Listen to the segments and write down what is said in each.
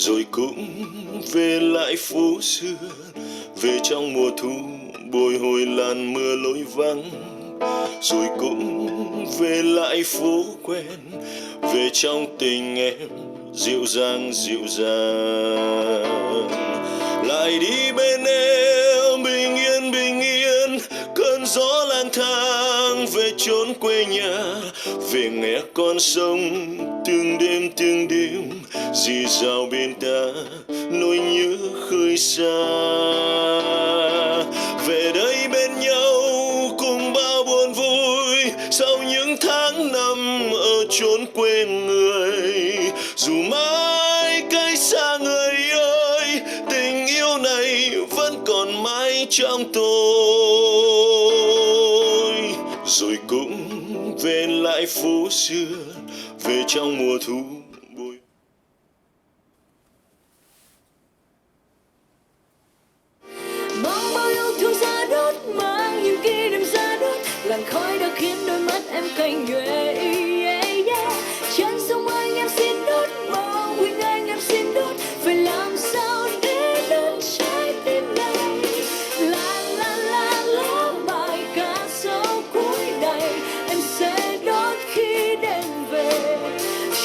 rồi cũng về lại phố xưa, về trong mùa thu bồi hồi làn mưa lối vắng, rồi cũng về lại phố quen, về trong tình em dịu dàng lại đi bên em bình yên cơn gió lang thang về chốn quê nhà, về nghe con sông từng đêm rì rào bên ta nỗi nhớ khơi xa, về đây bên nhau cùng bao buồn vui sau những tháng năm ở chốn quê người. Dù mãi cách xa người ơi, tình yêu này vẫn còn mãi trong tôi. Rồi cũng về lại phố xưa, về trong mùa thu bụi. Mang bao yêu thương ra đất, mang những kỷ niệm ra đất, làn khói đã khiến đôi mắt em cay nhuệ. Trên sông anh em xin đốt, mong huynh anh em xin đốt, phải làm sao để đốt trái tim này. La la la la bài ca dấu cuối này em sẽ đốt khi đêm về,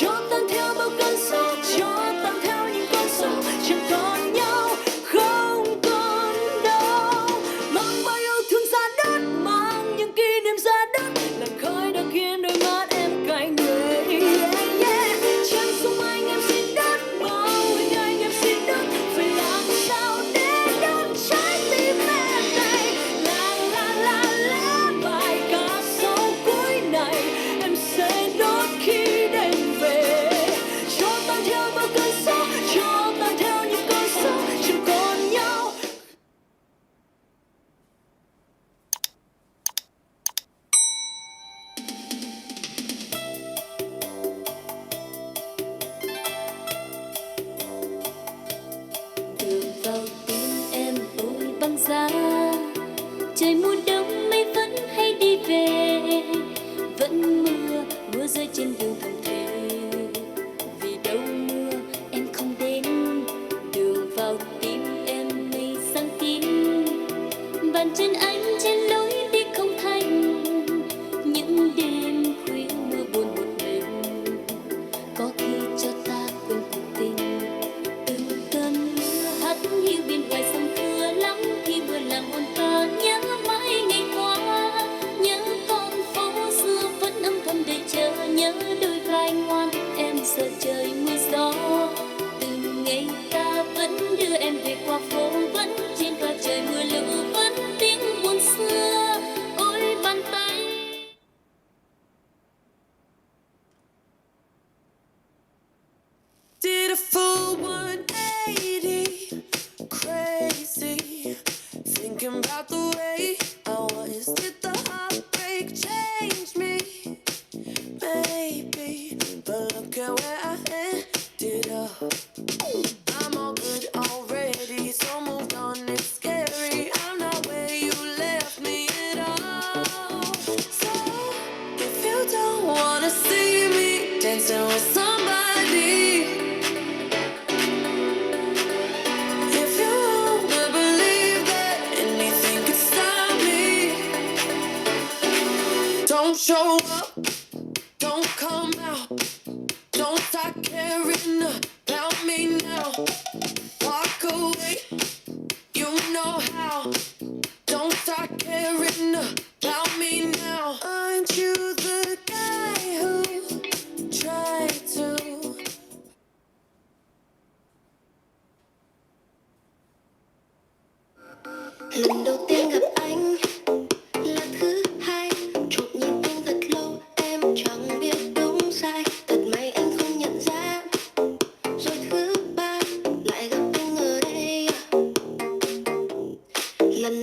cho tan theo bao cơn gió, cho tan theo những con sông chẳng còn nhau, không còn đâu. Mang bao yêu thương ra đất, mang những kỷ niệm ra đất, làn khói đã khiến đôi mắt em cay nhuệ. Trên sông anh em xin đốt, mong huynh anh em xin đốt, phải làm sao để đốt trái tim em này. La la la la bài ca dấu cuối này em sẽ đốt khi đêm về, cho tan theo bao cơn gió, cho tan theo những con sông chẳng còn nhau. Đường vào tim em ôi băng giá, trời mùa đông mây vẫn hay đi về, vẫn mưa rơi trên đường thầm thề, vì đâu mưa em không đến. Đường vào tim em mây sáng tím, bàn chân anh trên lối đi không thành, những đêm khuya mưa buồn một mình, có khi cho ta quên cuộc tình. Cơn mưa hắt hiu bên ngoài sông thưa lắm, khi mưa làm hồn ta nhớ mãi ngày qua, nhớ con phố xưa vẫn âm thầm đợi chờ, nhớ đôi vai ngoan em sợ trời mưa gió. Từ ngày ta vẫn đưa em về qua phố, vẫn trên cỏ trời mưa lũ, vẫn tiếng buồn xưa. Ôi bàn tay Did a full 180, crazy, thinking about the way I was. Did the heartbreak change me? Maybe, but look at where I ended up. I'm all good already, so moved on, it's scary. I'm not where you left me at all. So, if you don't wanna see me dancing with somebody, if you wanna believe that anything could stop me, don't show up, don't come out, don't start caring about me now. Walk away, you know how. Don't start caring about me now. Aren't you the guy who tried to? Lần đầu tiên gặp anh là thứ hai, chột nhịp tim thật lâu, em chẳng biết đúng sai, thật may anh không nhận ra. Rồi thứ ba lại gặp anh ở đây, lần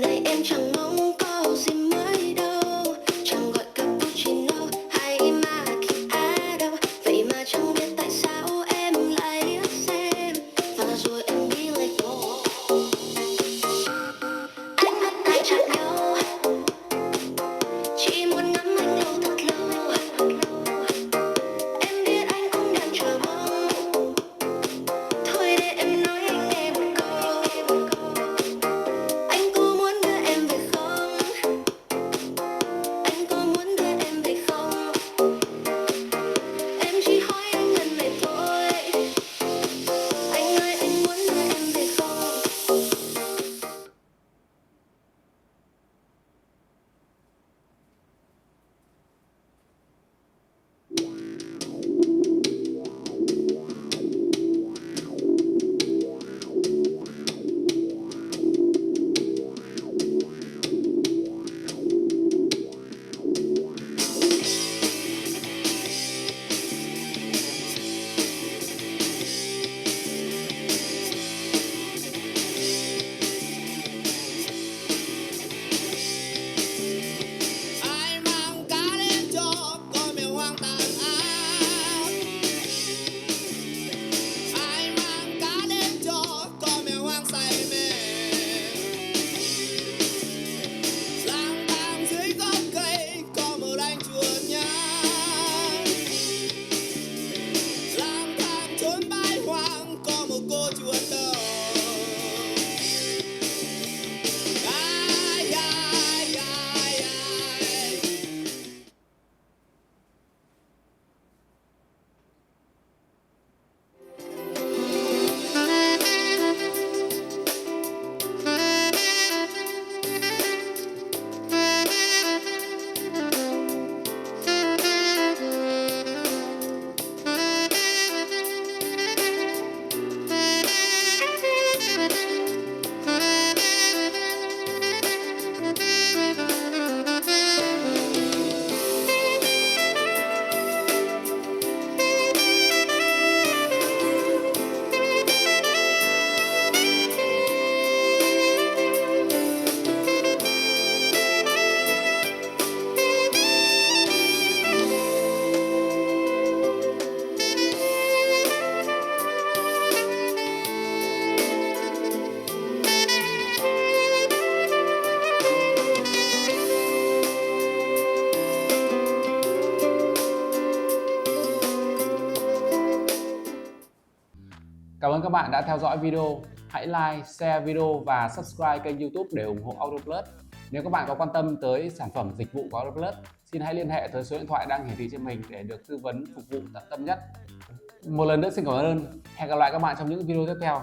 các bạn đã theo dõi video. Hãy like, share video và subscribe kênh YouTube để ủng hộ Audio Plus. Nếu các bạn có quan tâm tới sản phẩm dịch vụ của Audio Plus, xin hãy liên hệ tới số điện thoại đang hiển thị trên mình để được tư vấn phục vụ tận tâm nhất. Một lần nữa xin cảm ơn. Hẹn gặp lại các bạn trong những video tiếp theo.